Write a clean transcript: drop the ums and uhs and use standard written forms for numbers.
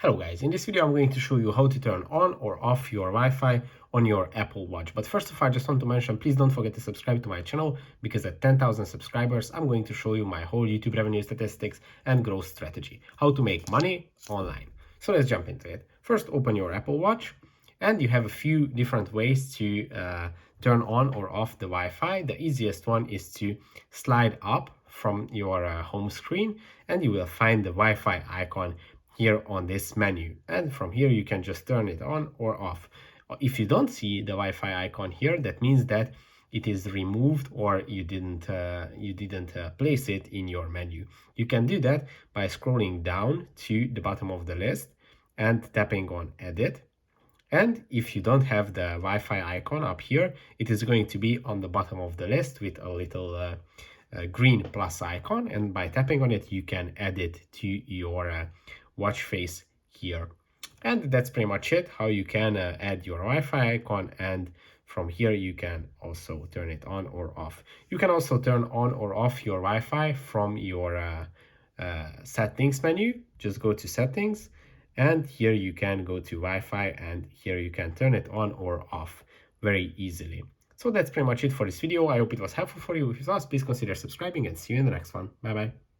Hello guys, in this video I'm going to show you how to turn on or off your Wi-Fi on your Apple Watch. But first of all, I just want to mention, please don't forget to subscribe to my channel, because at 10,000 subscribers I'm going to show you my whole YouTube revenue statistics and growth strategy, how to make money online. So let's jump into it. First, open your Apple Watch and you have a few different ways to turn on or off the Wi-Fi. The easiest one is to slide up from your home screen and you will find the Wi-Fi icon here on this menu, and from here you can just turn it on or off. If you don't see the Wi-Fi icon here, that means that it is removed or you didn't place it in your menu. You can do that by scrolling down to the bottom of the list and tapping on edit. And if you don't have the Wi-Fi icon up here, it is going to be on the bottom of the list with a little green plus icon, and by tapping on it you can add it to your watch face here. And that's pretty much it, how you can add your Wi-Fi icon, and from here you can also turn it on or off. You can also turn on or off your Wi-Fi from your settings menu. Just go to settings and here you can go to Wi-Fi and here you can turn it on or off very easily. So that's pretty much it for this video. I hope it was helpful for you. If it was, please consider subscribing and see you in the next one. Bye bye.